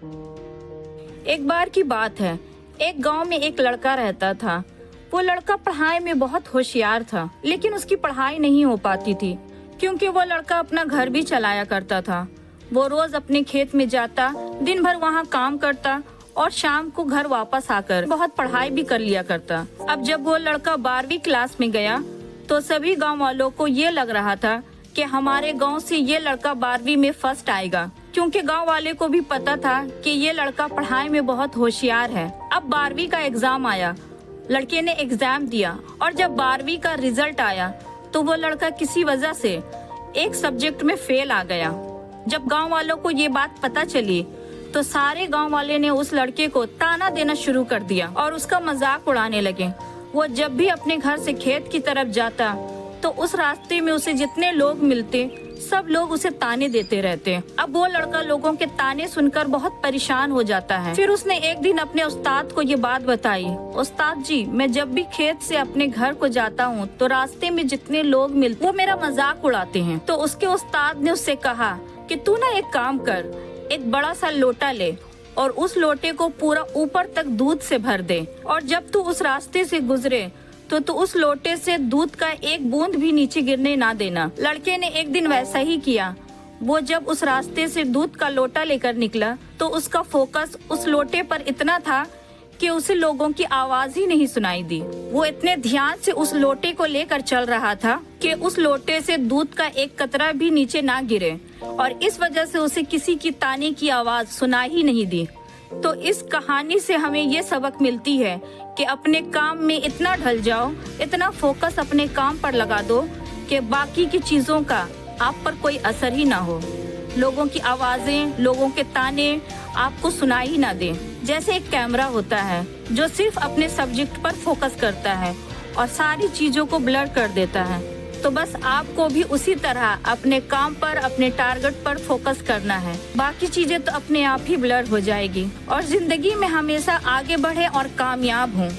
एक बार की बात है, एक गांव में एक लड़का रहता था। वो लड़का पढ़ाई में बहुत होशियार था, लेकिन उसकी पढ़ाई नहीं हो पाती थी क्योंकि वो लड़का अपना घर भी चलाया करता था। वो रोज अपने खेत में जाता, दिन भर वहाँ काम करता और शाम को घर वापस आकर बहुत पढ़ाई भी कर लिया करता। अब जब वो लड़का 12वीं क्लास में गया तो सभी गाँव वालों को ये लग रहा था कि हमारे गांव से ये लड़का 12वीं में फर्स्ट आएगा, क्योंकि गांव वाले को भी पता था कि ये लड़का पढ़ाई में बहुत होशियार है। अब 12वीं का एग्जाम आया, लड़के ने एग्जाम दिया और जब 12वीं का रिजल्ट आया तो वो लड़का किसी वजह से एक सब्जेक्ट में फेल आ गया। जब गांव वालों को ये बात पता चली तो सारे गांव वाले ने उस लड़के को ताना देना शुरू कर दिया और उसका मजाक उड़ाने लगे। वो जब भी अपने घर से खेत की तरफ जाता तो उस रास्ते में उसे जितने लोग मिलते सब लोग उसे ताने देते रहते। अब वो लड़का लोगों के ताने सुनकर बहुत परेशान हो जाता है। फिर उसने एक दिन अपने उस्ताद को ये बात बताई, उस्ताद जी, मैं जब भी खेत से अपने घर को जाता हूँ तो रास्ते में जितने लोग मिलते वो मेरा मजाक उड़ाते हैं। तो उसके उस्ताद ने उससे कहा कि तू ना एक काम कर, एक बड़ा सा लोटा ले और उस लोटे को पूरा ऊपर तक दूध से भर दे और जब तू उस रास्ते से गुजरे तो तू उस लोटे से दूध का एक बूंद भी नीचे गिरने ना देना। लड़के ने एक दिन वैसा ही किया। वो जब उस रास्ते से दूध का लोटा लेकर निकला तो उसका फोकस उस लोटे पर इतना था कि उसे लोगों की आवाज ही नहीं सुनाई दी। वो इतने ध्यान से उस लोटे को लेकर चल रहा था कि उस लोटे से दूध का एक कतरा भी नीचे ना गिरे और इस वजह से उसे किसी की ताने की आवाज सुनाई ही नहीं दी। तो इस कहानी से हमें ये सबक मिलती है कि अपने काम में इतना ढल जाओ, इतना फोकस अपने काम पर लगा दो कि बाकी की चीजों का आप पर कोई असर ही ना हो। लोगों की आवाजें, लोगों के ताने आपको सुनाई ही ना दे। जैसे एक कैमरा होता है जो सिर्फ अपने सब्जेक्ट पर फोकस करता है और सारी चीजों को ब्लर कर देता है। तो बस आपको भी उसी तरह अपने काम पर, अपने टारगेट पर फोकस करना है। बाकी चीजें तो अपने आप ही ब्लर हो जाएगी और जिंदगी में हमेशा आगे बढ़े और कामयाब हों।